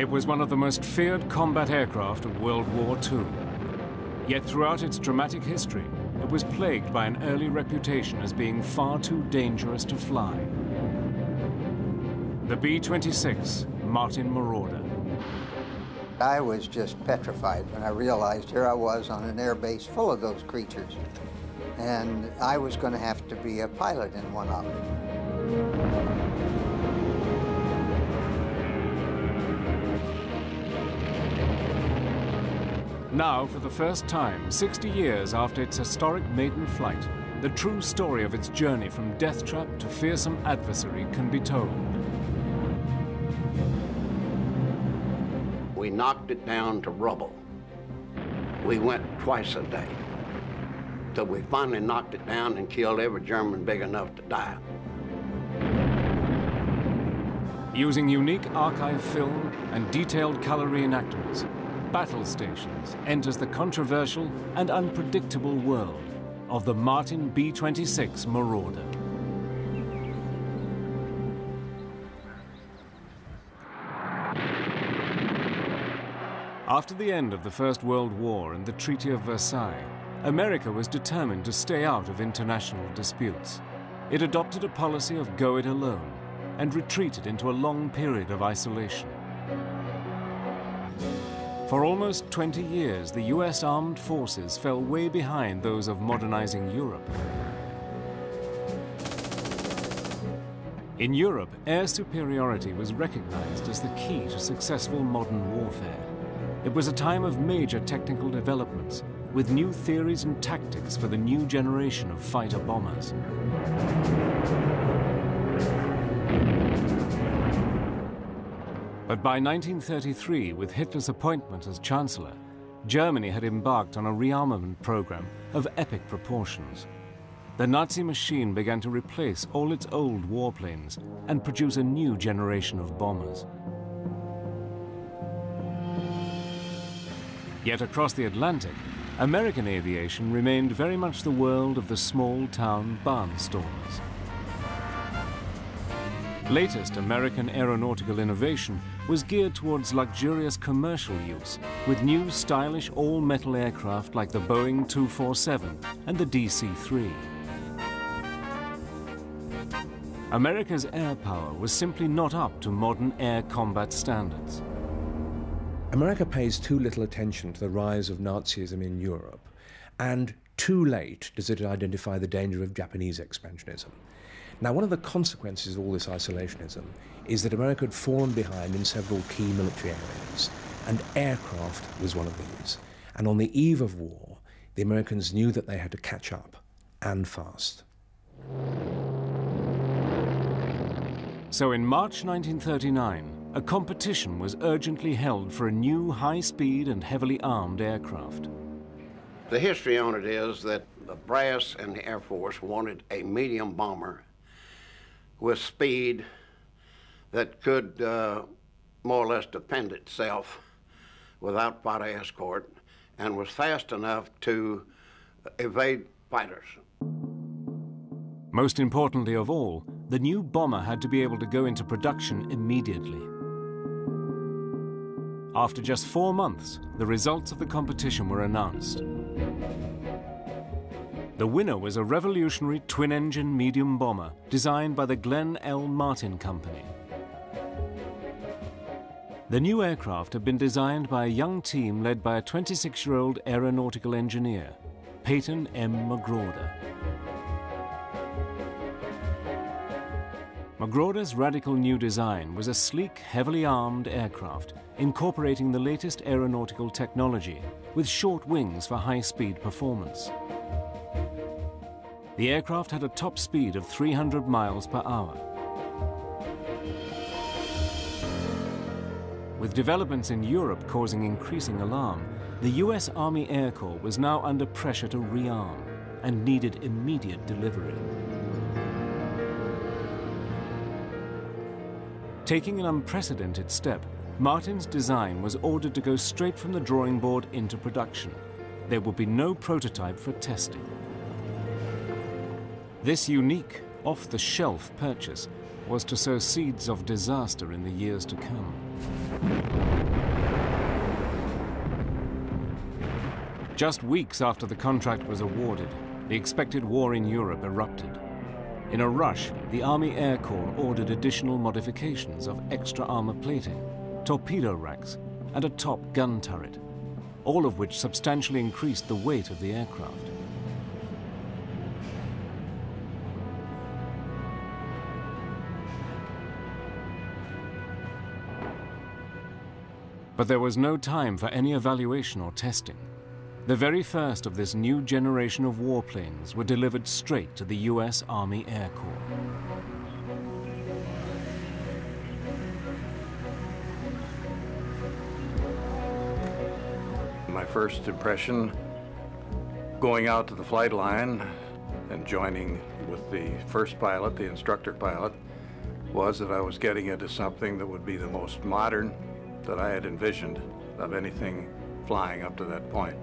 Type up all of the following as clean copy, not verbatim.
It was one of the most feared combat aircraft of World War II. Yet throughout its dramatic history, it was plagued by an early reputation as being far too dangerous to fly. The B-26 Martin Marauder. I was just petrified when I realized here I was on an air base full of those creatures, and I was going to have to be a pilot in one of them. Now, for the first time, 60 years after its historic maiden flight, the true story of its journey from death trap to fearsome adversary can be told. We knocked it down to rubble. We went twice a day, till we finally knocked it down and killed every German big enough to die. Using unique archive film and detailed color reenactments, Battle Stations enters the controversial and unpredictable world of the Martin B-26 Marauder. After the end of the First World War and the Treaty of Versailles, America was determined to stay out of international disputes. It adopted a policy of go it alone and retreated into a long period of isolation. For almost 20 years, the US armed forces fell way behind those of modernizing Europe. In Europe, air superiority was recognized as the key to successful modern warfare. It was a time of major technical developments, with new theories and tactics for the new generation of fighter bombers. But by 1933, with Hitler's appointment as Chancellor, Germany had embarked on a rearmament program of epic proportions. The Nazi machine began to replace all its old warplanes and produce a new generation of bombers. Yet across the Atlantic, American aviation remained very much the world of the small-town barnstormers. Latest American aeronautical innovation was geared towards luxurious commercial use, with new stylish all-metal aircraft like the Boeing 247 and the DC-3. America's air power was simply not up to modern air combat standards. America pays too little attention to the rise of Nazism in Europe, and too late does it identify the danger of Japanese expansionism. Now, one of the consequences of all this isolationism is that America had fallen behind in several key military areas, and aircraft was one of these. And on the eve of war, the Americans knew that they had to catch up, and fast. So in March 1939, a competition was urgently held for a new high-speed and heavily armed aircraft. The history on it is that the brass and the Air Force wanted a medium bomber with speed that could more or less defend itself without fighter escort and was fast enough to evade fighters. Most importantly of all, the new bomber had to be able to go into production immediately. After just 4 months, the results of the competition were announced. The winner was a revolutionary twin-engine medium bomber designed by the Glenn L. Martin Company. The new aircraft had been designed by a young team led by a 26-year-old aeronautical engineer, Peyton M. Marauder. Marauder's radical new design was a sleek, heavily armed aircraft incorporating the latest aeronautical technology with short wings for high-speed performance. The aircraft had a top speed of 300 miles per hour. With developments in Europe causing increasing alarm, the US Army Air Corps was now under pressure to rearm and needed immediate delivery. Taking an unprecedented step, Martin's design was ordered to go straight from the drawing board into production. There would be no prototype for testing. This unique, off-the-shelf purchase was to sow seeds of disaster in the years to come. Just weeks after the contract was awarded, the expected war in Europe erupted. In a rush, the Army Air Corps ordered additional modifications of extra armor plating, torpedo racks, and a top gun turret, all of which substantially increased the weight of the aircraft. But there was no time for any evaluation or testing. The very first of this new generation of warplanes were delivered straight to the US Army Air Corps. My first impression going out to the flight line and joining with the first pilot, the instructor pilot, was that I was getting into something that would be the most modern that I had envisioned of anything flying up to that point.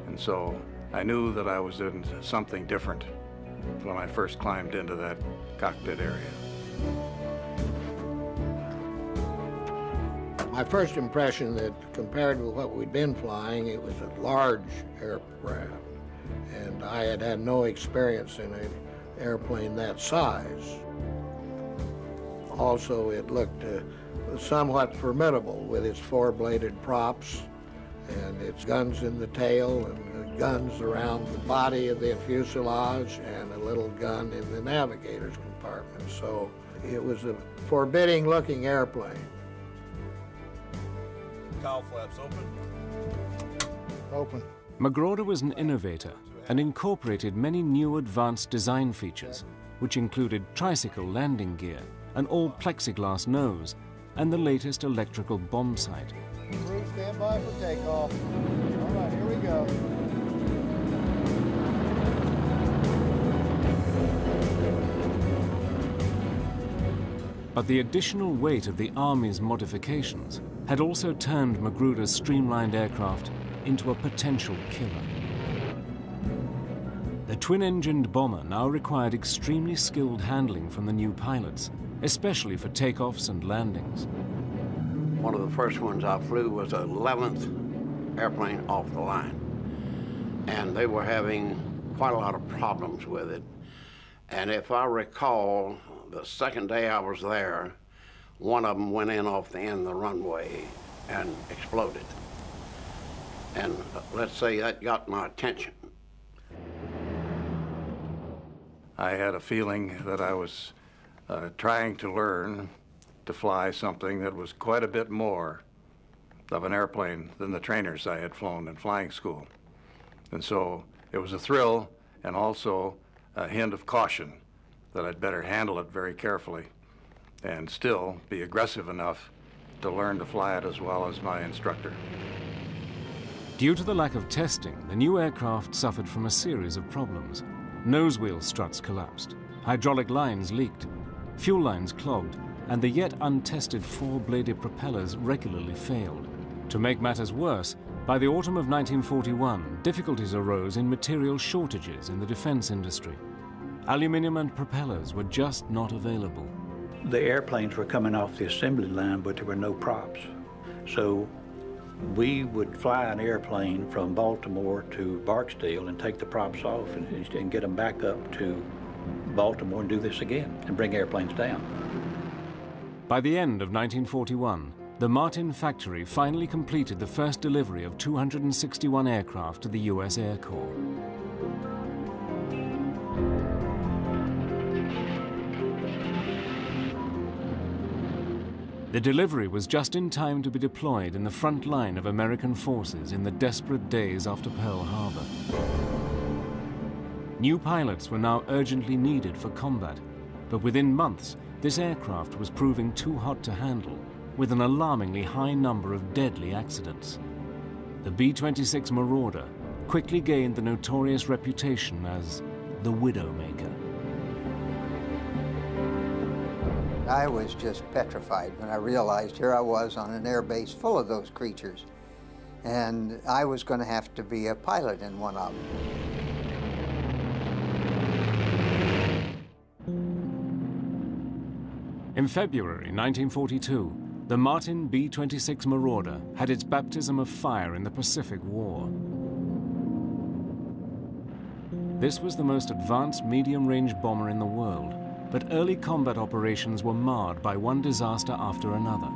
And so I knew that I was in something different when I first climbed into that cockpit area. My first impression that compared with what we'd been flying, it was a large aircraft. And I had had no experience in an airplane that size. Also, it looked somewhat formidable with its four-bladed props and its guns in the tail and guns around the body of the fuselage and a little gun in the navigator's compartment. So it was a forbidding-looking airplane. Cowl flaps open. Open. Marauder was an innovator and incorporated many new advanced design features, which included tricycle landing gear, an all-plexiglass nose, and the latest electrical bomb sight. Crew, stand by for takeoff. All right, here we go. But the additional weight of the Army's modifications had also turned Marauder's streamlined aircraft into a potential killer. The twin-engined bomber now required extremely skilled handling from the new pilots, especially for takeoffs and landings. One of the first ones I flew was the 11th airplane off the line. And they were having quite a lot of problems with it. And if I recall, the second day I was there, one of them went in off the end of the runway and exploded. And let's say that got my attention. I had a feeling that I was trying to learn to fly something that was quite a bit more of an airplane than the trainers I had flown in flying school. And so it was a thrill and also a hint of caution that I'd better handle it very carefully and still be aggressive enough to learn to fly it as well as my instructor. Due to the lack of testing, the new aircraft suffered from a series of problems. Nose wheel struts collapsed, hydraulic lines leaked, fuel lines clogged, and the yet untested four-bladed propellers regularly failed. To make matters worse, by the autumn of 1941, difficulties arose in material shortages in the defense industry. Aluminium and propellers were just not available. The airplanes were coming off the assembly line, but there were no props. So we would fly an airplane from Baltimore to Barksdale and take the props off and get them back up to Baltimore and do this again and bring airplanes down. By the end of 1941, the Martin factory finally completed the first delivery of 261 aircraft to the US Air Corps. The delivery was just in time to be deployed in the front line of American forces in the desperate days after Pearl Harbor. New pilots were now urgently needed for combat, but within months, this aircraft was proving too hot to handle, with an alarmingly high number of deadly accidents. The B-26 Marauder quickly gained the notorious reputation as the Widowmaker. I was just petrified when I realized here I was on an air base full of those creatures, and I was going to have to be a pilot in one of them. In February 1942, The Martin B-26 Marauder had its baptism of fire in the Pacific War. This was the most advanced medium-range bomber in the world, but early combat operations were marred by one disaster after another.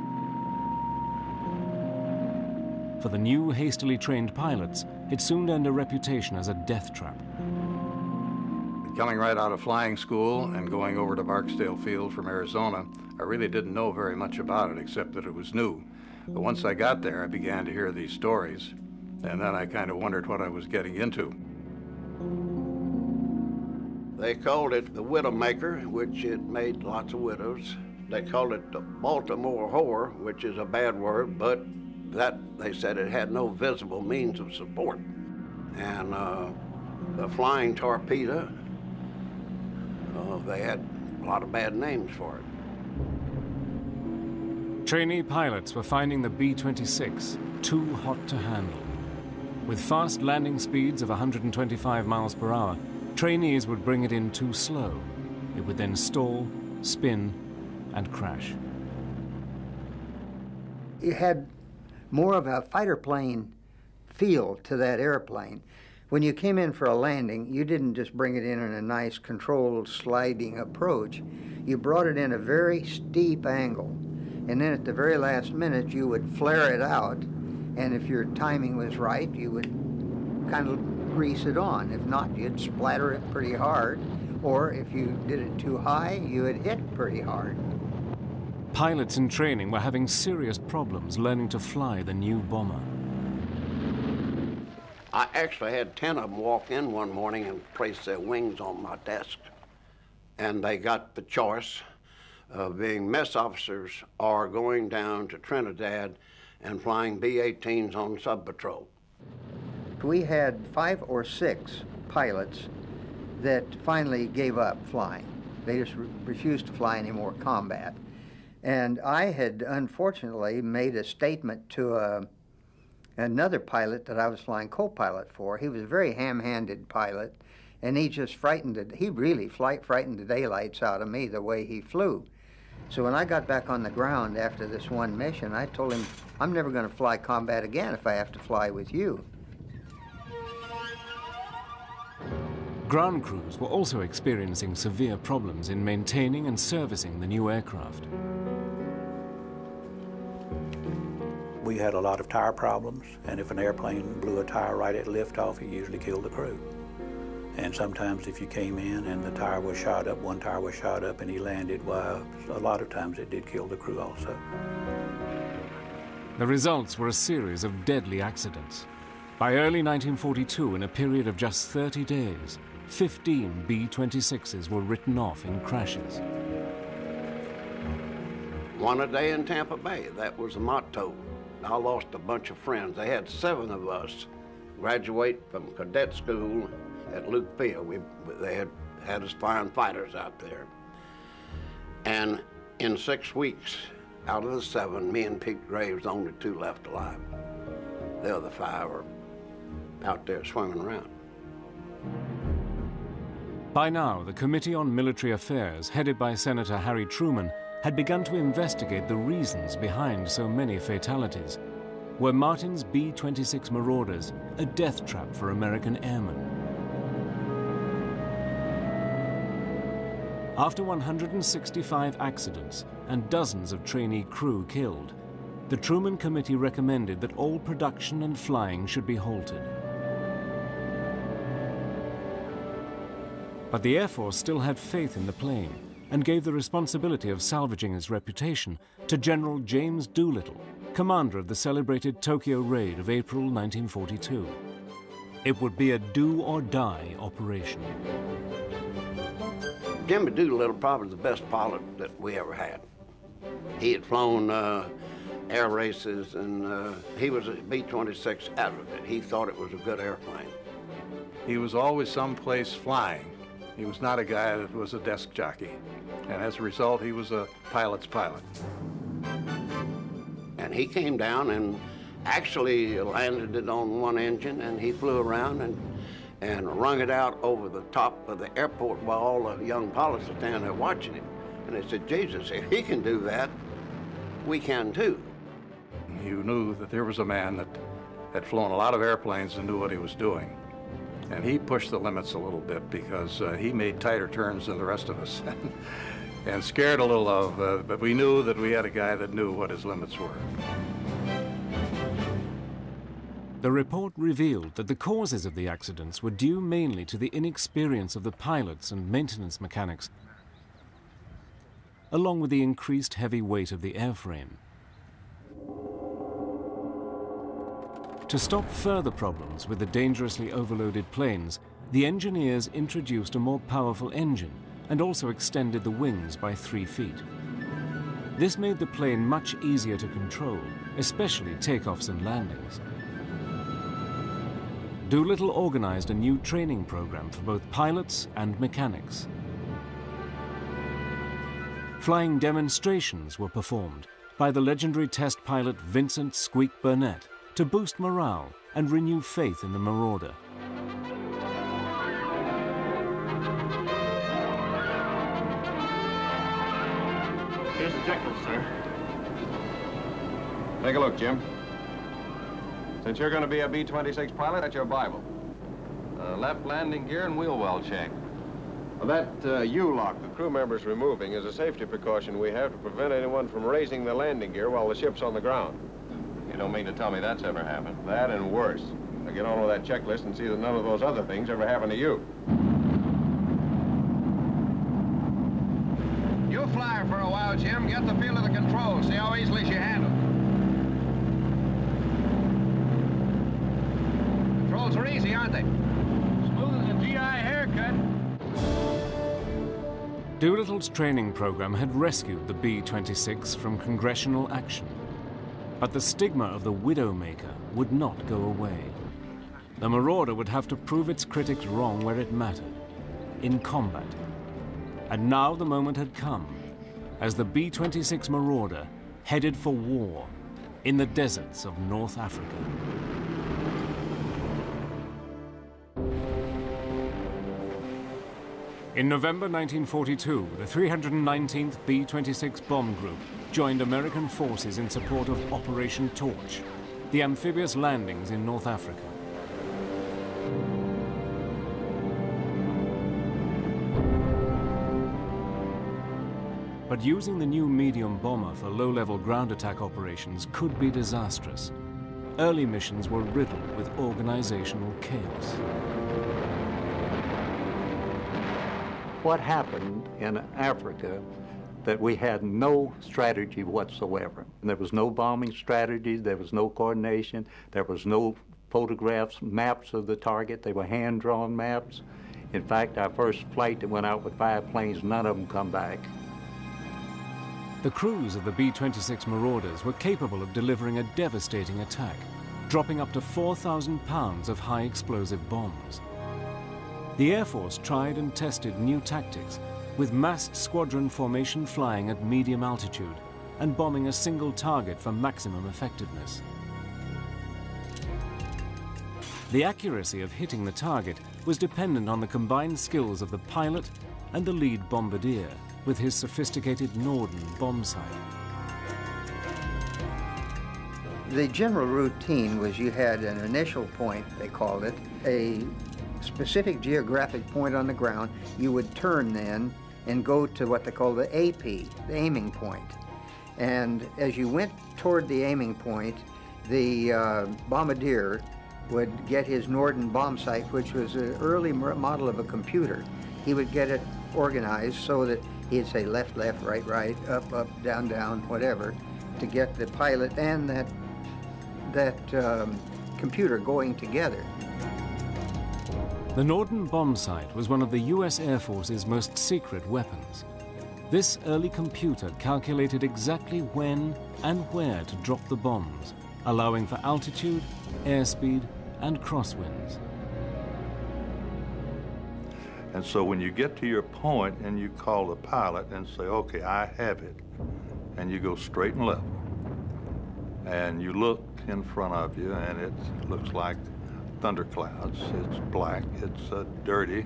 For the new, hastily trained pilots, it soon earned a reputation as a death trap. Coming right out of flying school and going over to Barksdale Field from Arizona, I really didn't know very much about it except that it was new. But once I got there, I began to hear these stories, and then I kind of wondered what I was getting into. They called it the Widowmaker, which it made lots of widows. They called it the Baltimore whore, which is a bad word, but that, they said, it had no visible means of support. And the flying torpedo, they had a lot of bad names for it. Trainee pilots were finding the B-26 too hot to handle. With fast landing speeds of 125 miles per hour, trainees would bring it in too slow. It would then stall, spin, and crash. You had more of a fighter plane feel to that airplane. When you came in for a landing, you didn't just bring it in a nice controlled sliding approach. You brought it in a very steep angle. And then at the very last minute, you would flare it out. And if your timing was right, you would kind of grease it on. If not, you'd splatter it pretty hard. Or if you did it too high, you would hit pretty hard. Pilots in training were having serious problems learning to fly the new bomber. I actually had 10 of them walk in one morning and place their wings on my desk. And they got the choice of being mess officers or going down to Trinidad and flying B-18s on sub-patrol. We had 5 or 6 pilots that finally gave up flying. They just refused to fly any more combat. And I had unfortunately made a statement to another pilot that I was flying co-pilot for. He was a very ham-handed pilot, and he just he really frightened the daylights out of me the way he flew. So when I got back on the ground after this one mission, I told him, I'm never going to fly combat again if I have to fly with you. Ground crews were also experiencing severe problems in maintaining and servicing the new aircraft. We had a lot of tire problems, and if an airplane blew a tire right at liftoff, it usually killed the crew. And sometimes if you came in and the tire was shot up, one tire was shot up and he landed, well, a lot of times it did kill the crew also. The results were a series of deadly accidents. By early 1942, in a period of just 30 days, 15 B-26s were written off in crashes. One a day in Tampa Bay, that was the motto. I lost a bunch of friends. They had 7 of us graduate from cadet school at Luke Field. They had us flying fighters out there. And in 6 weeks, out of the 7, me and Pete Graves, only 2 left alive. The other 5 are out there swimming around. By now, the Committee on Military Affairs, headed by Senator Harry Truman, had begun to investigate the reasons behind so many fatalities. Were Martin's B-26 Marauders a death trap for American airmen? After 165 accidents and dozens of trainee crew killed, the Truman Committee recommended that all production and flying should be halted. But the Air Force still had faith in the plane and gave the responsibility of salvaging its reputation to General James Doolittle, commander of the celebrated Tokyo raid of April 1942. It would be a do-or-die operation. Jimmy Doolittle probably the best pilot that we ever had. He had flown air races, and he was a B-26 advocate. He thought it was a good airplane. He was always someplace flying. He was not a guy that was a desk jockey. And as a result, he was a pilot's pilot. And he came down and actually landed it on one engine, and he flew around and wrung it out over the top of the airport while all the young pilots were standing there watching him. And they said, Jesus, if he can do that, we can too. You knew that there was a man that had flown a lot of airplanes and knew what he was doing. And he pushed the limits a little bit because he made tighter turns than the rest of us and scared a little of, but we knew that we had a guy that knew what his limits were. The report revealed that the causes of the accidents were due mainly to the inexperience of the pilots and maintenance mechanics, along with the increased heavy weight of the airframe. To stop further problems with the dangerously overloaded planes, the engineers introduced a more powerful engine and also extended the wings by 3 feet. This made the plane much easier to control, especially takeoffs and landings. Doolittle organized a new training program for both pilots and mechanics. Flying demonstrations were performed by the legendary test pilot Vincent "Squeak" Burnett to boost morale and renew faith in the Marauder. Here's the checklist, sir. Take a look, Jim. Since you're going to be a B-26 pilot, that's your Bible. Left landing gear and wheel well check. Well, that U-lock the crew member's removing is a safety precaution we have to prevent anyone from raising the landing gear while the ship's on the ground. You don't mean to tell me that's ever happened? That and worse. Now get on with that checklist and see that none of those other things ever happen to you. You fly her for a while, Jim. Get the feel of the controls. See how easily she handles. Controls are easy, aren't they? Smooth as a GI haircut. Doolittle's training program had rescued the B-26 from congressional action. But the stigma of the Widowmaker would not go away. The Marauder would have to prove its critics wrong where it mattered, in combat. And now the moment had come, as the B-26 Marauder headed for war in the deserts of North Africa. In November 1942, the 319th B-26 Bomb Group joined American forces in support of Operation Torch, the amphibious landings in North Africa. But using the new medium bomber for low-level ground attack operations could be disastrous. Early missions were riddled with organizational chaos. What happened in Africa that we had no strategy whatsoever. And there was no bombing strategy, there was no coordination, there was no photographs, maps of the target. They were hand-drawn maps. In fact, our first flight that went out with 5 planes, none of them come back. The crews of the B-26 Marauders were capable of delivering a devastating attack, dropping up to 4,000 pounds of high-explosive bombs. The Air Force tried and tested new tactics, with massed squadron formation flying at medium altitude and bombing a single target for maximum effectiveness. The accuracy of hitting the target was dependent on the combined skills of the pilot and the lead bombardier with his sophisticated Norden bomb sight. The general routine was you had an initial point, they called it, a specific geographic point on the ground. You would turn then and go to what they call the AP, the aiming point. And as you went toward the aiming point, the bombardier would get his Norden bomb sight, which was an early model of a computer. He would get it organized so that he'd say left, left, right, right, up, up, down, down, whatever, to get the pilot and that computer going together. The Norden bomb sight was one of the US Air Force's most secret weapons. This early computer calculated exactly when and where to drop the bombs, allowing for altitude, airspeed, and crosswinds. And so when you get to your point and you call the pilot and say, okay, I have it, and you go straight and level, and you look in front of you and it looks like thunderclouds, it's black, it's dirty.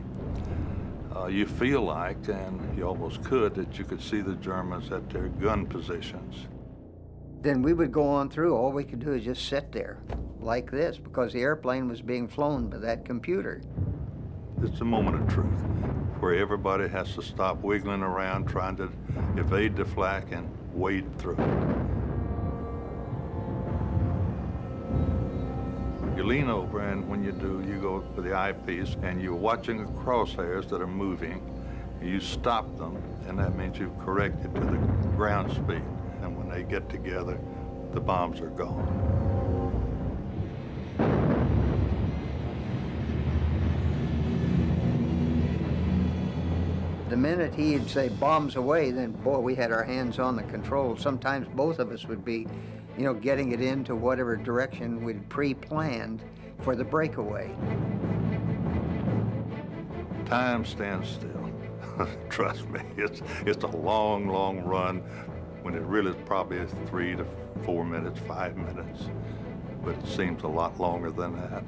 You feel like, and you almost could, that you could see the Germans at their gun positions. then we would go on through. All we could do is just sit there like this because the airplane was being flown by that computer. It's a moment of truth where everybody has to stop wiggling around trying to evade the flak and wade through it. You lean over, and when you do, you go for the eyepiece, and you're watching the crosshairs that are moving. You stop them, and that means you've corrected to the ground speed. And when they get together, the bombs are gone. The minute he'd say bombs away, then boy, we had our hands on the controls. Sometimes both of us would be, you know, getting it into whatever direction we'd pre-planned for the breakaway. Time stands still. Trust me, it's a long, long run when it really is probably 3 to 4 minutes, 5 minutes, but it seems a lot longer than that.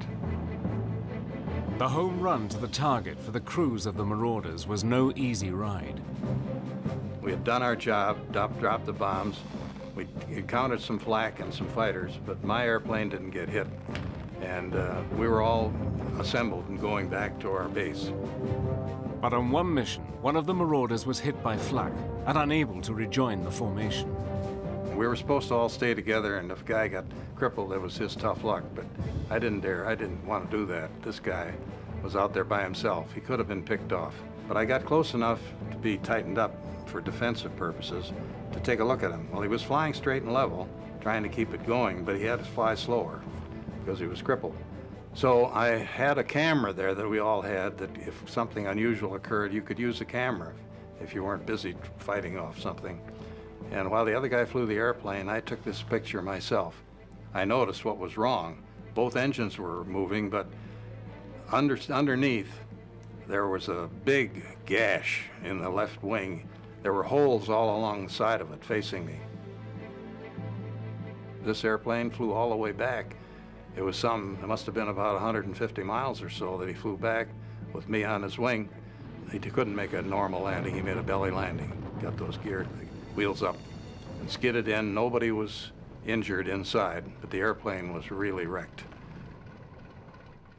The home run to the target for the crews of the Marauders was no easy ride. We had done our job, dropped the bombs. We encountered some flak and some fighters, but my airplane didn't get hit. And we were all assembled and going back to our base. But on one mission, one of the Marauders was hit by flak and unable to rejoin the formation. We were supposed to all stay together, and if a guy got crippled, it was his tough luck, but I didn't dare. I didn't want to do that. This guy was out there by himself. He could have been picked off. But I got close enough to be tightened up for defensive purposes to take a look at him. Well, he was flying straight and level, trying to keep it going, but he had to fly slower because he was crippled. So I had a camera there that we all had, that if something unusual occurred, you could use the camera if you weren't busy fighting off something. And while the other guy flew the airplane, I took this picture myself. I noticed what was wrong. Both engines were moving, but underneath there was a big gash in the left wing. There were holes all along the side of it facing me. This airplane flew all the way back. It must have been about 150 miles or so that he flew back with me on his wing. He couldn't make a normal landing. He made a belly landing. Got those wheels up and skidded in. Nobody was injured inside, but the airplane was really wrecked.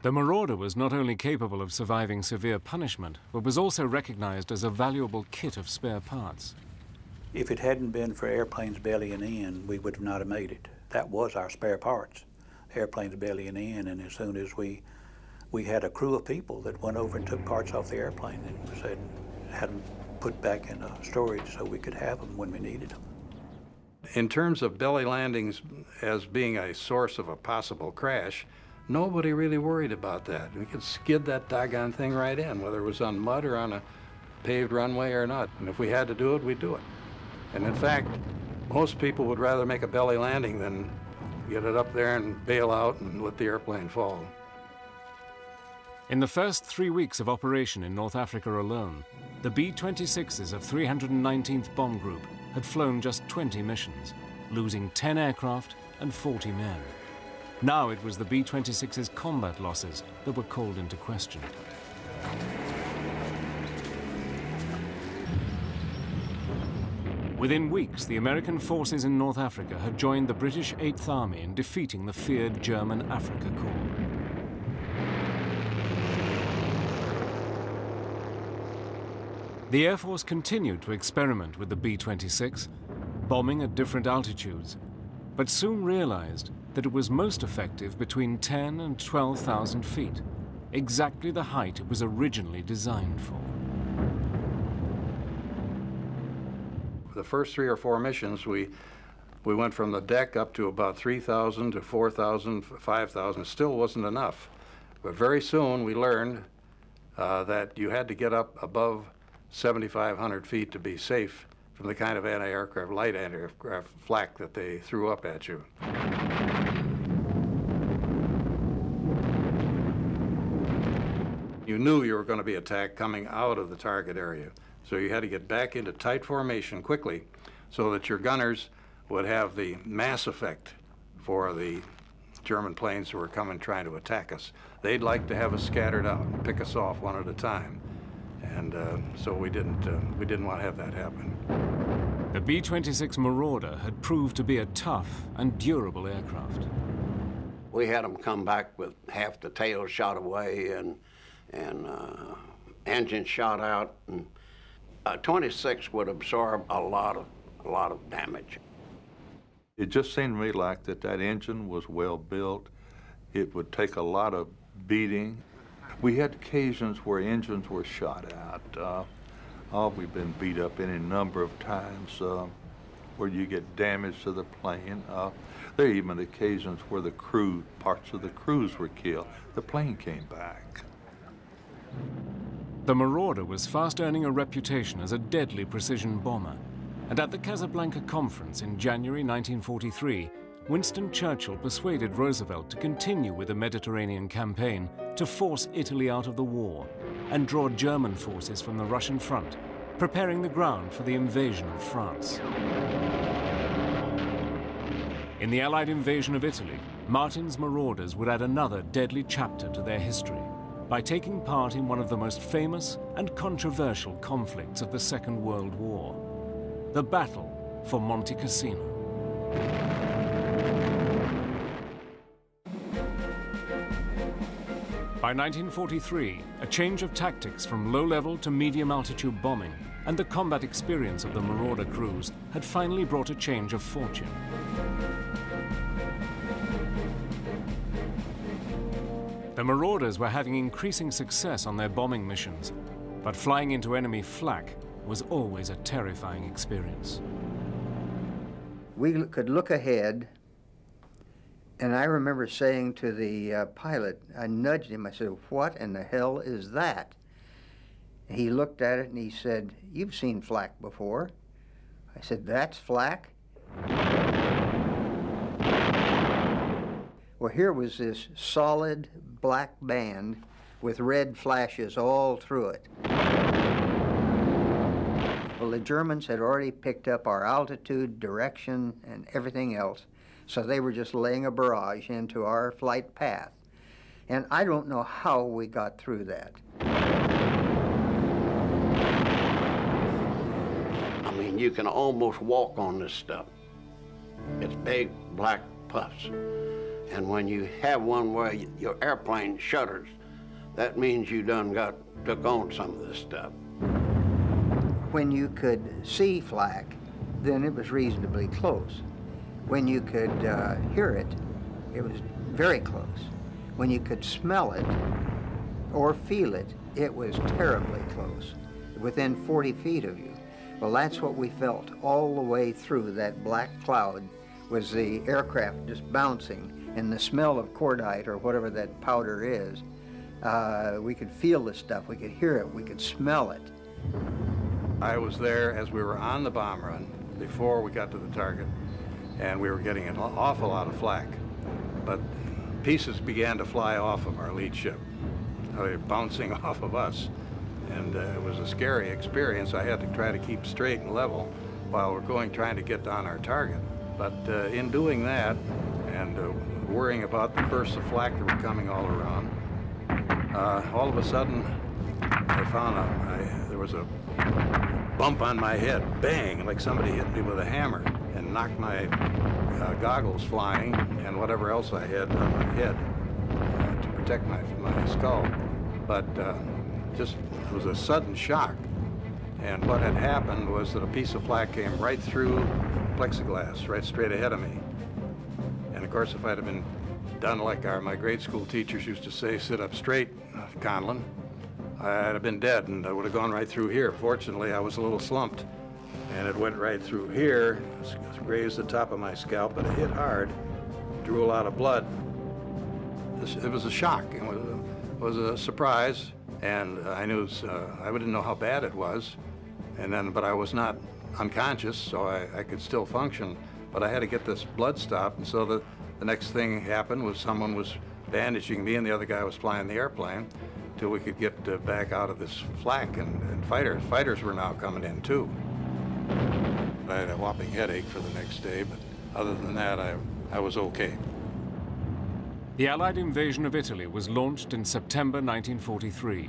The Marauder was not only capable of surviving severe punishment, but was also recognized as a valuable kit of spare parts. If it hadn't been for airplanes bellying in, we would not have made it. That was our spare parts. Airplanes bellying in, and as soon as we had a crew of people that went over and took parts off the airplane and said, had them put back in storage so we could have them when we needed them. In terms of belly landings as being a source of a possible crash, nobody really worried about that. We could skid that doggone thing right in, whether it was on mud or on a paved runway or not. And if we had to do it, we'd do it. And in fact, most people would rather make a belly landing than get it up there and bail out and let the airplane fall. In the first 3 weeks of operation in North Africa alone, the B-26s of 319th Bomb Group had flown just 20 missions, losing 10 aircraft and 40 men. Now it was the B-26's combat losses that were called into question. Within weeks, the American forces in North Africa had joined the British 8th Army in defeating the feared German Afrika Korps. The Air Force continued to experiment with the B-26, bombing at different altitudes, but soon realized that it was most effective between 10 and 12,000 feet, exactly the height it was originally designed for. The first 3 or 4 missions, we went from the deck up to about 3,000 to 4,000, 5,000. It still wasn't enough. But very soon we learned that you had to get up above 7,500 feet to be safe from the kind of anti-aircraft, light anti-aircraft flak that they threw up at you. You knew you were going to be attacked coming out of the target area. So you had to get back into tight formation quickly so that your gunners would have the mass effect for the German planes who were coming trying to attack us. They'd like to have us scattered out and pick us off one at a time. And so we didn't want to have that happen. The B-26 Marauder had proved to be a tough and durable aircraft. We had them come back with half the tail shot away and engine shot out. And a 26 would absorb a lot of damage. It just seemed to me like that engine was well built. It would take a lot of beating. We had occasions where engines were shot out. We've been beat up any number of times where you get damage to the plane. There are even occasions where the crew, parts of the crews were killed. The plane came back. The Marauder was fast earning a reputation as a deadly precision bomber. And at the Casablanca Conference in January 1943, Winston Churchill persuaded Roosevelt to continue with the Mediterranean campaign to force Italy out of the war and draw German forces from the Russian front, preparing the ground for the invasion of France. In the Allied invasion of Italy, Martin's Marauders would add another deadly chapter to their history by taking part in one of the most famous and controversial conflicts of the Second World War, the Battle for Monte Cassino. By 1943, a change of tactics from low-level to medium-altitude bombing and the combat experience of the Marauder crews had finally brought a change of fortune. The Marauders were having increasing success on their bombing missions, but flying into enemy flak was always a terrifying experience. We could look ahead, and I remember saying to the pilot, I nudged him, I said, "What in the hell is that?" He looked at it and he said, "You've seen flak before." I said, "That's flak?" Well, here was this solid black band with red flashes all through it. Well, the Germans had already picked up our altitude, direction, and everything else, so they were just laying a barrage into our flight path. And I don't know how we got through that. I mean, you can almost walk on this stuff. It's big black puffs. And when you have one where your airplane shudders, that means you done took on some of this stuff. When you could see flak, then it was reasonably close. When you could hear it, it was very close. When you could smell it or feel it, it was terribly close, within 40 feet of you. Well, that's what we felt all the way through. That black cloud was the aircraft just bouncing, and the smell of cordite or whatever that powder is. We could feel the stuff, we could hear it, we could smell it. I was there as we were on the bomb run before we got to the target, and we were getting an awful lot of flak. But pieces began to fly off of our lead ship. They were bouncing off of us. And it was a scary experience. I had to try to keep straight and level while we're trying to get on our target. But in doing that, and worrying about the bursts of flak that were coming all around, all of a sudden, I found there was a bump on my head, bang, like somebody hit me with a hammer, and knocked my goggles flying and whatever else I had on my head to protect my skull. But just, it was a sudden shock. And what had happened was that a piece of flak came right through plexiglass, right straight ahead of me. And of course, if I'd have been done like my grade school teachers used to say, sit up straight, Conlon, I'd have been dead and I would have gone right through here. Fortunately, I was a little slumped and it went right through here, grazed the top of my scalp, but it hit hard, drew a lot of blood. It was a shock. It was a surprise, and I knew I didn't know how bad it was, but I was not unconscious, so I could still function. But I had to get this blood stopped, and so the next thing happened was someone was bandaging me, and the other guy was flying the airplane till we could get back out of this flak, and fighters were now coming in too. I had a whopping headache for the next day, but other than that, I was okay. The Allied invasion of Italy was launched in September 1943.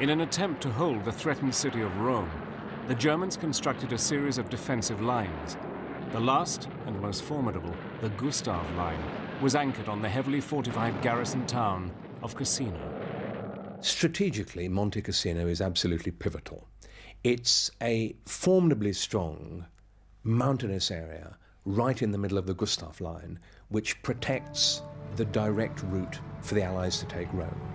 In an attempt to hold the threatened city of Rome, the Germans constructed a series of defensive lines. The last and most formidable, the Gustav Line, was anchored on the heavily fortified garrison town of Cassino. Strategically, Monte Cassino is absolutely pivotal. It's a formidably strong mountainous area right in the middle of the Gustav Line, which protects the direct route for the Allies to take Rome.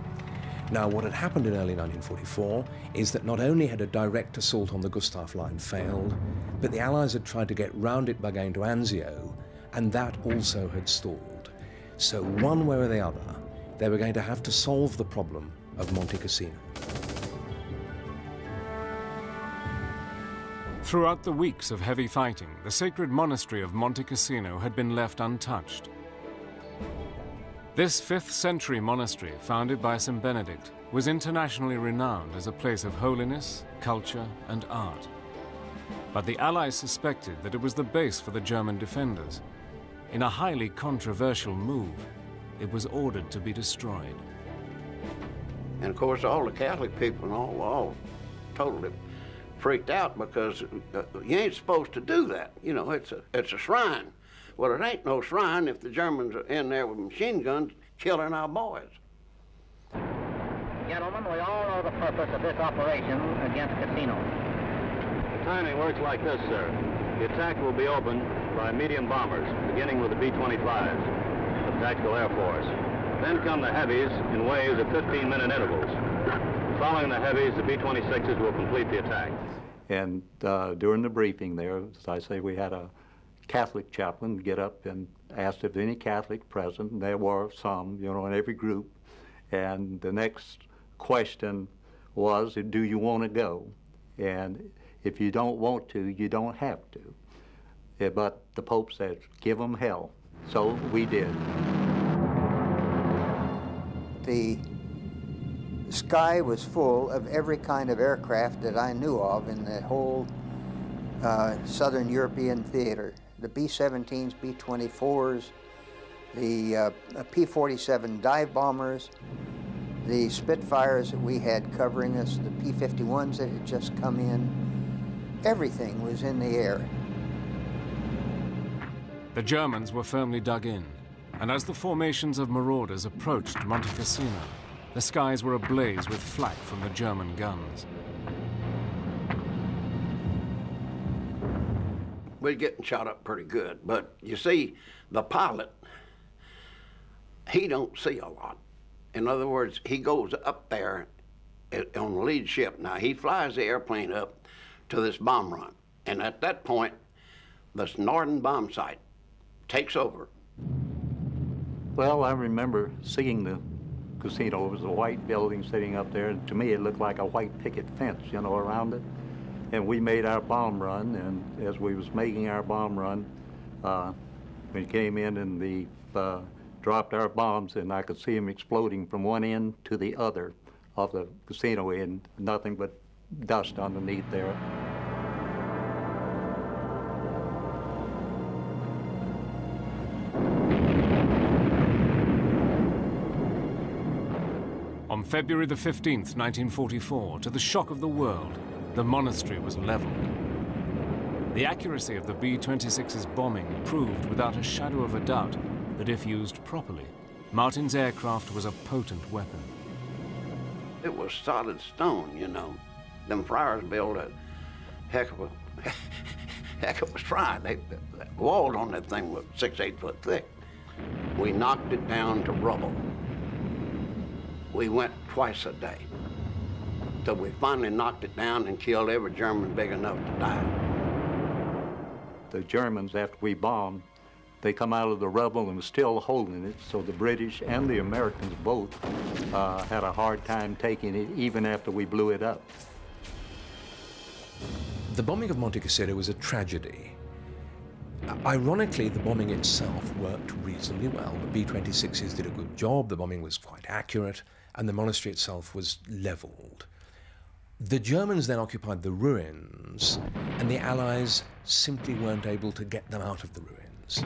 Now, what had happened in early 1944 is that not only had a direct assault on the Gustav Line failed, but the Allies had tried to get round it by going to Anzio, and that also had stalled. So one way or the other, they were going to have to solve the problem of Monte Cassino. Throughout the weeks of heavy fighting, the sacred monastery of Monte Cassino had been left untouched. This 5th century monastery, founded by St. Benedict, was internationally renowned as a place of holiness, culture, and art. But the Allies suspected that it was the base for the German defenders. In a highly controversial move, it was ordered to be destroyed. And of course, all the Catholic people and all totally freaked out because you ain't supposed to do that. You know, it's a shrine. Well, it ain't no shrine if the Germans are in there with machine guns killing our boys. Gentlemen, we all know the purpose of this operation against Cassino. The timing works like this, sir. The attack will be opened by medium bombers, beginning with the B-25s of the Tactical Air Force. Then come the heavies in waves of 15-minute intervals. Following the heavies, the B-26s will complete the attack. And during the briefing there, as I say, we had a Catholic chaplain get up and asked if any Catholic present, and there were some, you know, in every group. And the next question was, do you want to go? And if you don't want to, you don't have to. But the Pope said, give them hell. So we did. The sky was full of every kind of aircraft that I knew of in the whole Southern European theater. The B-17s, B-24s, the P-47 dive bombers, the Spitfires that we had covering us, the P-51s that had just come in. Everything was in the air. The Germans were firmly dug in, and as the formations of marauders approached Monte Cassino, the skies were ablaze with flak from the German guns. We're getting shot up pretty good, but you see, the pilot, he don't see a lot. In other words, he goes up there on the lead ship. Now, he flies the airplane up to this bomb run, and at that point, this northern bomb site takes over. Well, I remember seeing the casino. It was a white building sitting up there, and to me it looked like a white picket fence, you know, around it. And we made our bomb run, and as we was making our bomb run, we came in and we dropped our bombs, and I could see them exploding from one end to the other of the casino, and nothing but dust underneath there. On February the 15th, 1944, to the shock of the world, the monastery was leveled. The accuracy of the B-26's bombing proved without a shadow of a doubt that if used properly, Martin's aircraft was a potent weapon. It was solid stone, you know. Them friars built a heck of a shrine. The walls on that thing were 6-8 foot thick. We knocked it down to rubble. We went twice a day, till we finally knocked it down and killed every German big enough to die. The Germans, after we bombed, they come out of the rubble and were still holding it, so the British and the Americans both had a hard time taking it, even after we blew it up. The bombing of Monte Cassino was a tragedy. Ironically, the bombing itself worked reasonably well. The B-26s did a good job, the bombing was quite accurate, and the monastery itself was leveled. The Germans then occupied the ruins, and the Allies simply weren't able to get them out of the ruins.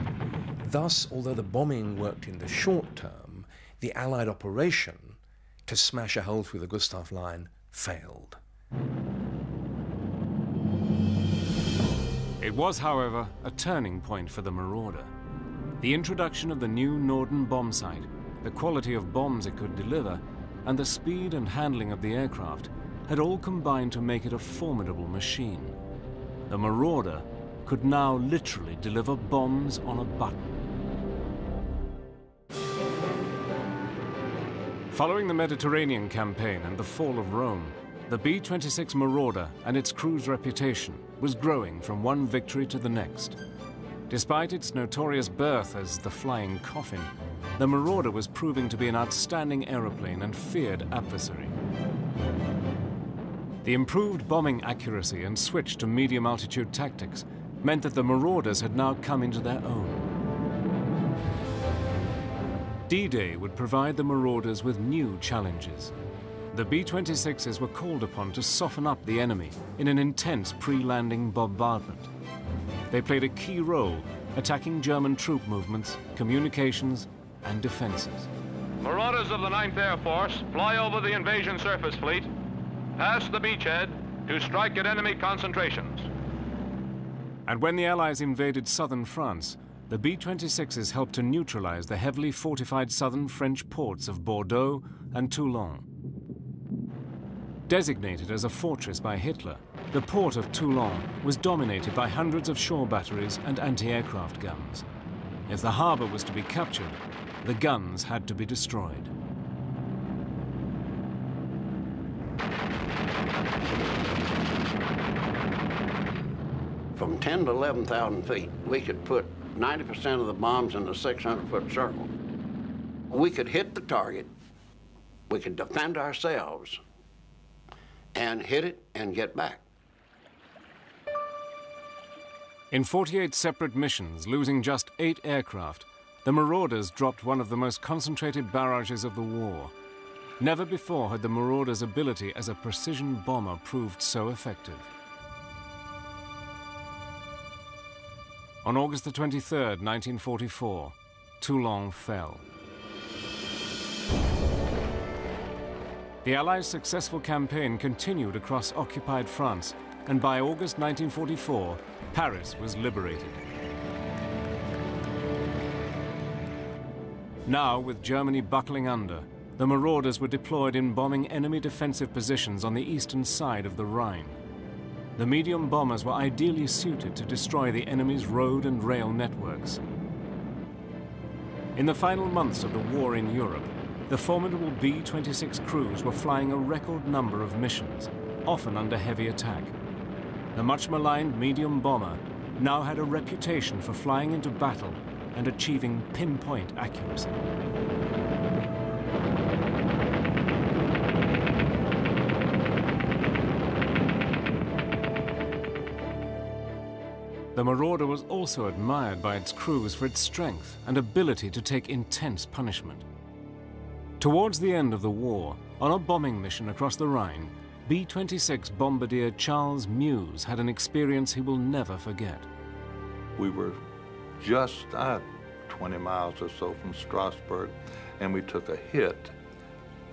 Thus, although the bombing worked in the short term, the Allied operation to smash a hole through the Gustav Line failed. It was, however, a turning point for the Marauder. The introduction of the new Norden bomb sight, the quality of bombs it could deliver, and the speed and handling of the aircraft had all combined to make it a formidable machine. The Marauder could now literally deliver bombs on a button. Following the Mediterranean campaign and the fall of Rome, the B-26 Marauder and its crew's reputation was growing from one victory to the next. Despite its notorious birth as the flying coffin, the Marauder was proving to be an outstanding aeroplane and feared adversary. The improved bombing accuracy and switch to medium-altitude tactics meant that the Marauders had now come into their own. D-Day would provide the Marauders with new challenges. The B-26s were called upon to soften up the enemy in an intense pre-landing bombardment. They played a key role attacking German troop movements, communications, and defenses. Marauders of the 9th Air Force fly over the invasion surface fleet, past the beachhead to strike at enemy concentrations. And when the Allies invaded southern France, the B-26s helped to neutralize the heavily fortified southern French ports of Bordeaux and Toulon. Designated as a fortress by Hitler, the port of Toulon was dominated by hundreds of shore batteries and anti-aircraft guns. If the harbor was to be captured, the guns had to be destroyed. From 10 to 11,000 feet, we could put 90% of the bombs in a 600-foot circle. We could hit the target, we could defend ourselves, and hit it and get back. In 48 separate missions, losing just 8 aircraft, the Marauders dropped one of the most concentrated barrages of the war. Never before had the Marauders' ability as a precision bomber proved so effective. On August the 23rd, 1944, Toulon fell. The Allies' successful campaign continued across occupied France, and by August 1944, Paris was liberated. Now, with Germany buckling under, the Marauders were deployed in bombing enemy defensive positions on the eastern side of the Rhine. The medium bombers were ideally suited to destroy the enemy's road and rail networks. In the final months of the war in Europe, the formidable B-26 crews were flying a record number of missions, often under heavy attack. The much maligned medium bomber now had a reputation for flying into battle and achieving pinpoint accuracy. The Marauder was also admired by its crews for its strength and ability to take intense punishment. Towards the end of the war, on a bombing mission across the Rhine, B-26 bombardier Charles Meuse had an experience he will never forget. We were just 20 miles or so from Strasbourg, and we took a hit.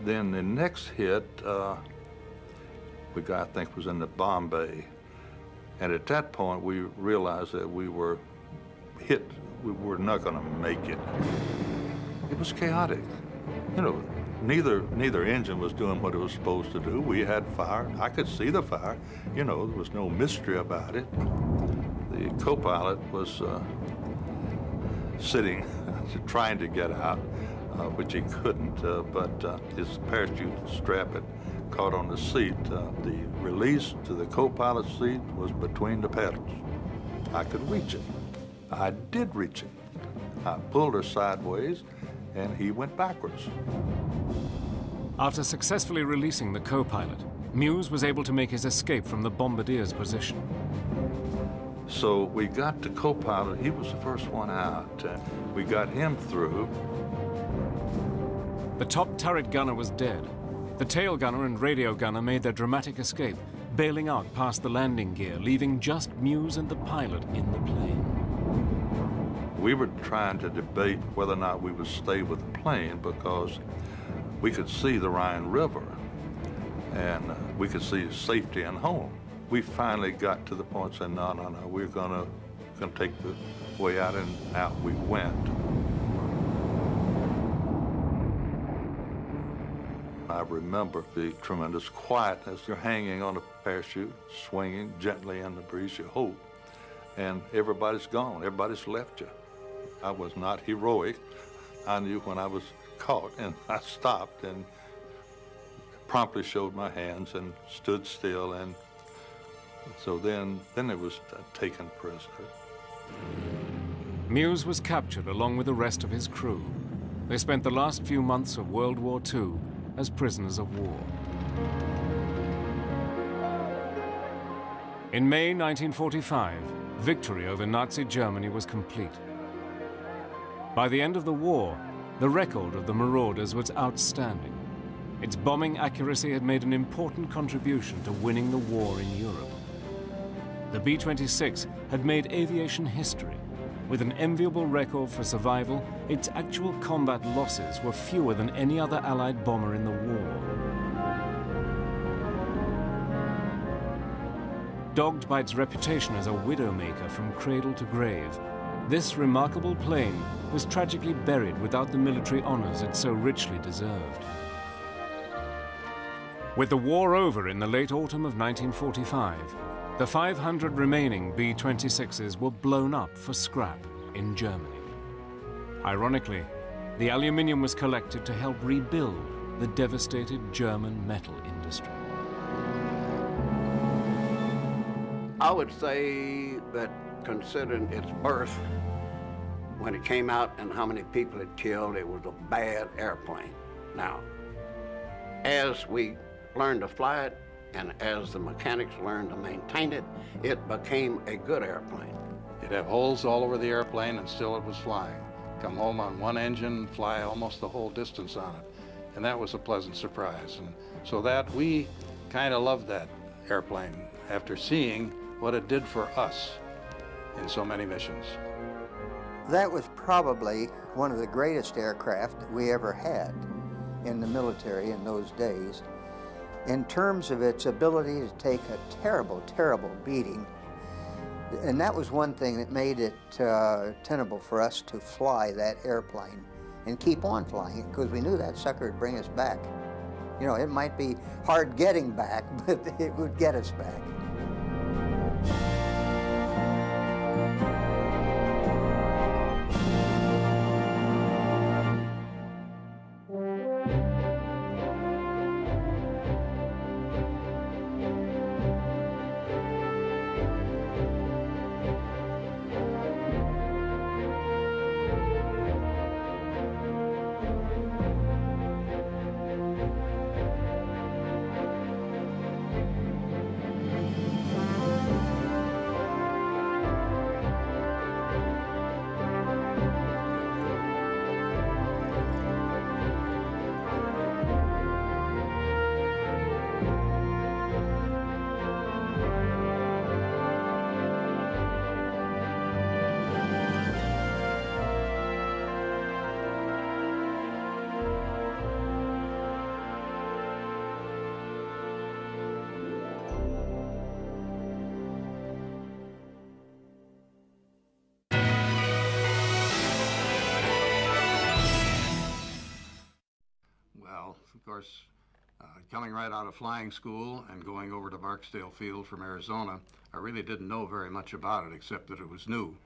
Then the next hit, we got, I think, was in the Bombay. And at that point, we realized that we were hit. We were not going to make it. It was chaotic. You know, neither engine was doing what it was supposed to do. We had fire. I could see the fire. You know, there was no mystery about it. The co-pilot was sitting, trying to get out, which he couldn't, but his parachute strap had caught on the seat. The release to the co-pilot's seat was between the pedals. I could reach it. I did reach it. I pulled her sideways, and he went backwards. After successfully releasing the co-pilot, Meuse was able to make his escape from the bombardier's position. So we got the co-pilot. He was the first one out. We got him through. The top turret gunner was dead. The tail gunner and radio gunner made their dramatic escape, bailing out past the landing gear, leaving just Meuse and the pilot in the plane. We were trying to debate whether or not we would stay with the plane because we could see the Rhine River. and we could see safety and home. We finally got to the point saying, no, we're gonna take the way out, and out we went. I remember the tremendous quiet as you're hanging on a parachute, swinging gently in the breeze, you hope, and everybody's gone, everybody's left you. I was not heroic. I knew when I was caught, and I stopped and promptly showed my hands and stood still, and so then it was taken prisoner. Muse was captured along with the rest of his crew. They spent the last few months of World War II as prisoners of war. In May 1945, victory over Nazi Germany was complete. By the end of the war, the record of the Marauders was outstanding. Its bombing accuracy had made an important contribution to winning the war in Europe. The B-26 had made aviation history. With an enviable record for survival, its actual combat losses were fewer than any other Allied bomber in the war. Dogged by its reputation as a widowmaker from cradle to grave, this remarkable plane was tragically buried without the military honors it so richly deserved. With the war over in the late autumn of 1945, the 500 remaining B-26s were blown up for scrap in Germany. Ironically, the aluminium was collected to help rebuild the devastated German metal industry. I would say that considering its birth, when it came out and how many people it killed, it was a bad airplane. Now, as we learned to fly it, and as the mechanics learned to maintain it, it became a good airplane. You'd have holes all over the airplane and still it was flying. Come home on one engine, fly almost the whole distance on it. And that was a pleasant surprise. And so that we kind of loved that airplane after seeing what it did for us in so many missions. That was probably one of the greatest aircraft that we ever had in the military in those days. In terms of its ability to take a terrible, terrible beating. And that was one thing that made it tenable for us to fly that airplane and keep on flying it, because we knew that sucker would bring us back. You know, it might be hard getting back, but it would get us back. Of course, coming right out of flying school and going over to Barksdale Field from Arizona, I really didn't know very much about it except that it was new.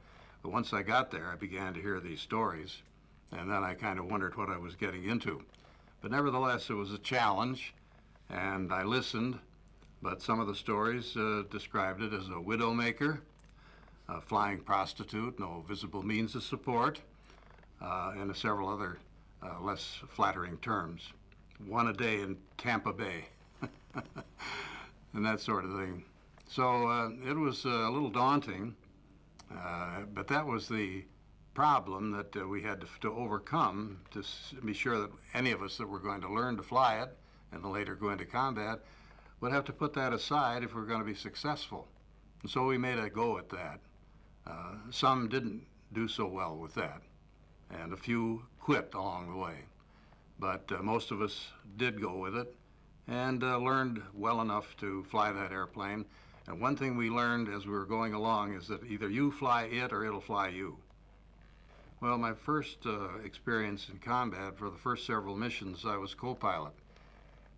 But once I got there, I began to hear these stories, and then I kind of wondered what I was getting into. But nevertheless, it was a challenge, and I listened, but some of the stories described it as a widowmaker, a flying prostitute, no visible means of support, and several other less flattering terms. One a day in Tampa Bay, and that sort of thing. So it was a little daunting, but that was the problem that we had to overcome to be sure that any of us that were going to learn to fly it and later go into combat would have to put that aside if we were going to be successful. And so we made a go at that. Some didn't do so well with that, and a few quit along the way. But most of us did go with it, and learned well enough to fly that airplane. And one thing we learned as we were going along is that either you fly it or it'll fly you. Well, my first experience in combat, for the first several missions, I was co-pilot.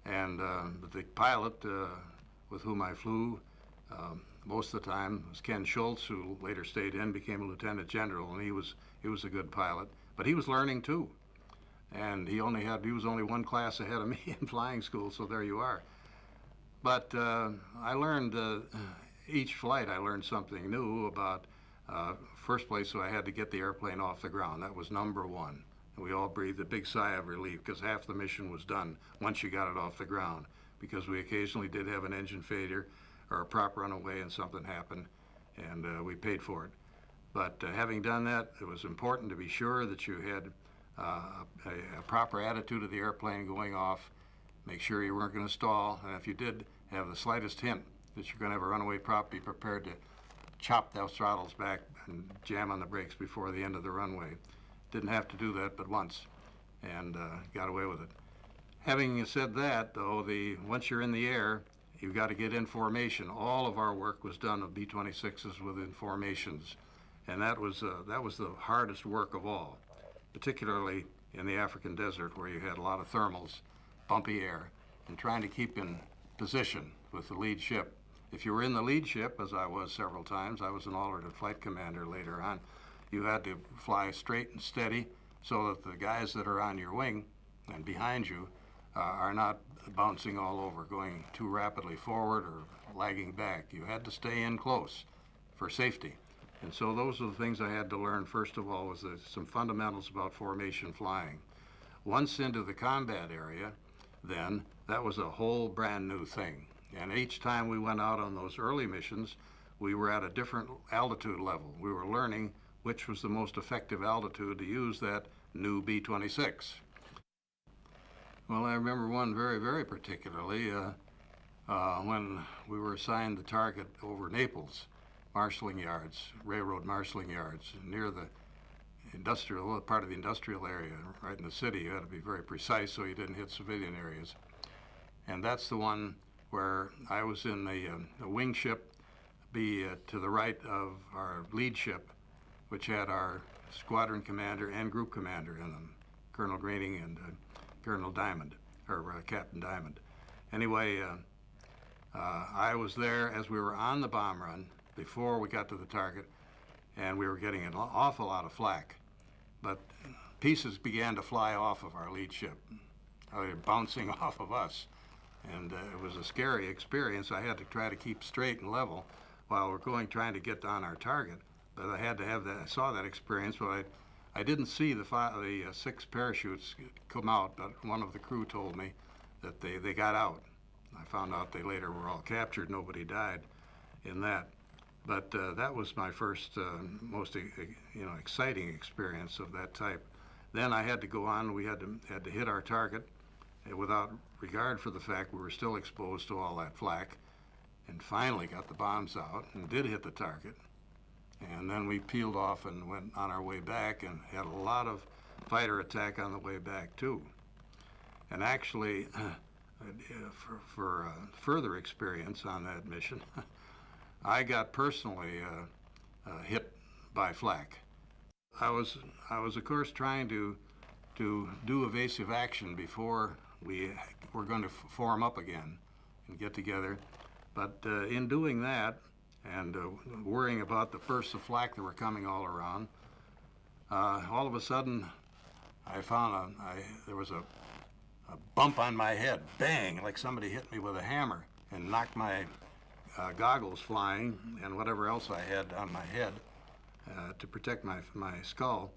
And the pilot with whom I flew most of the time was Ken Schultz, who later stayed in, became a lieutenant general, and he was a good pilot. But he was learning too. And he was only one class ahead of me in flying school, so there you are. But I learned, each flight I learned something new about, first place, so I had to get the airplane off the ground. That was number one. And we all breathed a big sigh of relief because half the mission was done once you got it off the ground, because we occasionally did have an engine failure or a prop runaway and something happened, and we paid for it. But having done that, it was important to be sure that you had a proper attitude of the airplane going off, make sure you weren't going to stall, and if you did have the slightest hint that you're going to have a runaway prop, be prepared to chop those throttles back and jam on the brakes before the end of the runway. Didn't have to do that but once, and got away with it. Having said that, though, once you're in the air, you've got to get in formation. All of our work was done of B-26s within formations, and that was the hardest work of all, particularly in the African desert where you had a lot of thermals, bumpy air, and trying to keep in position with the lead ship. If you were in the lead ship, as I was several times, I was an alternate flight commander later on, you had to fly straight and steady so that the guys that are on your wing and behind you are not bouncing all over, going too rapidly forward or lagging back. You had to stay in close for safety. And so those are the things I had to learn. First of all was some fundamentals about formation flying. Once into the combat area, then, that was a whole brand new thing. And each time we went out on those early missions, we were at a different altitude level. We were learning which was the most effective altitude to use that new B-26. Well, I remember one very, very particularly when we were assigned the target over Naples, marshalling yards, railroad marshalling yards, near the industrial, part of the industrial area, right in the city. You had to be very precise so you didn't hit civilian areas. And that's the one where I was in the wing ship, to the right of our lead ship, which had our squadron commander and group commander in them, Colonel Greening and Colonel Diamond, or Captain Diamond. Anyway, I was there as we were on the bomb run before we got to the target, and we were getting an awful lot of flak. But pieces began to fly off of our lead ship. They were bouncing off of us. And it was a scary experience. I had to try to keep straight and level while we're trying to get on our target. But I had to have that. I saw that experience, but I didn't see the 6 parachutes come out, but one of the crew told me that they got out. I found out they later were all captured. Nobody died in that. But that was my first, most exciting experience of that type. Then I had to go on. We had to hit our target without regard for the fact we were still exposed to all that flak, and finally got the bombs out and did hit the target. And then we peeled off and went on our way back and had a lot of fighter attack on the way back too. And actually, for further experience on that mission, I got personally hit by flak. I was of course trying to do evasive action before we were going to form up again and get together. But in doing that and worrying about the bursts of flak that were coming all around, all of a sudden I found there was a bump on my head, bang, like somebody hit me with a hammer and knocked my goggles flying and whatever else I had on my head to protect my skull.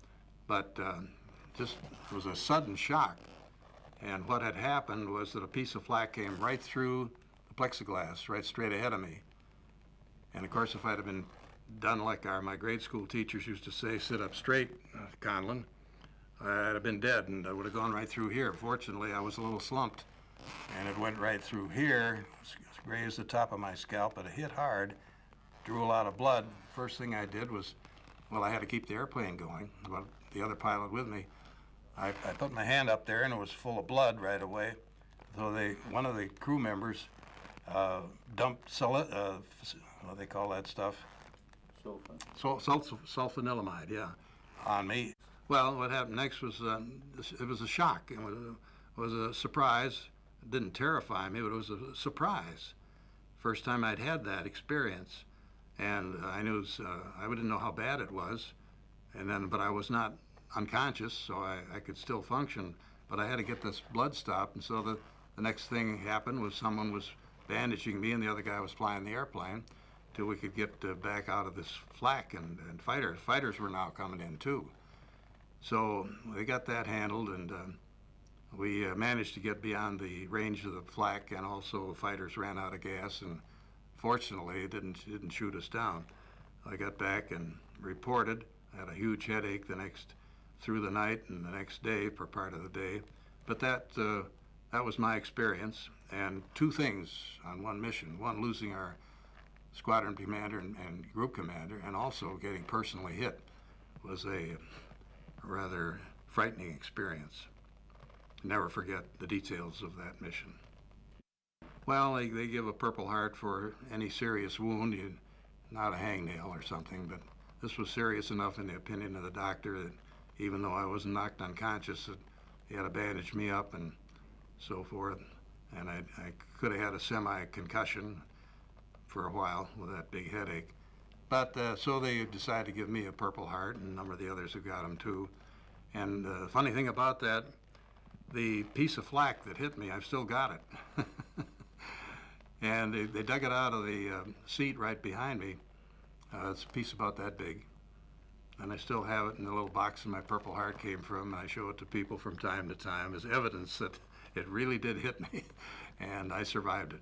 But just it was a sudden shock. And what had happened was that a piece of flak came right through the plexiglass, right straight ahead of me. And of course, if I'd have been done like my grade school teachers used to say, sit up straight, Conlon, I'd have been dead and I would have gone right through here. Fortunately, I was a little slumped and it went right through here, grazed the top of my scalp, but it hit hard, drew a lot of blood. First thing I did was, well, I had to keep the airplane going, but the other pilot with me, I put my hand up there and it was full of blood right away. So one of the crew members dumped what do they call that stuff? Sulfanilamide, yeah, on me. Well, what happened next was it was a shock. It was a surprise. It didn't terrify me, but it was a surprise. First time I'd had that experience, and I knew I didn't know how bad it was, but I was not unconscious, so I could still function. But I had to get this blood stopped, and so the next thing happened was someone was bandaging me, and the other guy was flying the airplane till we could get back out of this flak, and fighters were now coming in too. So they got that handled, and we managed to get beyond the range of the flak, and also fighters ran out of gas, and fortunately it didn't shoot us down. I got back and reported. I had a huge headache through the night and the next day for part of the day. But that was my experience, and two things on one mission. One, losing our squadron commander and group commander, and also getting personally hit was a rather frightening experience. Never forget the details of that mission. Well, they give a Purple Heart for any serious wound, not a hangnail or something, but this was serious enough in the opinion of the doctor that even though I wasn't knocked unconscious, that he had to bandage me up and so forth. And I could have had a semi-concussion for a while with that big headache. But so they decided to give me a Purple Heart, and a number of the others have got them too. And the funny thing about that, the piece of flak that hit me, I've still got it. And they dug it out of the seat right behind me. It's a piece about that big. And I still have it in the little box that my Purple Heart came from, and I show it to people from time to time as evidence that it really did hit me, and I survived it.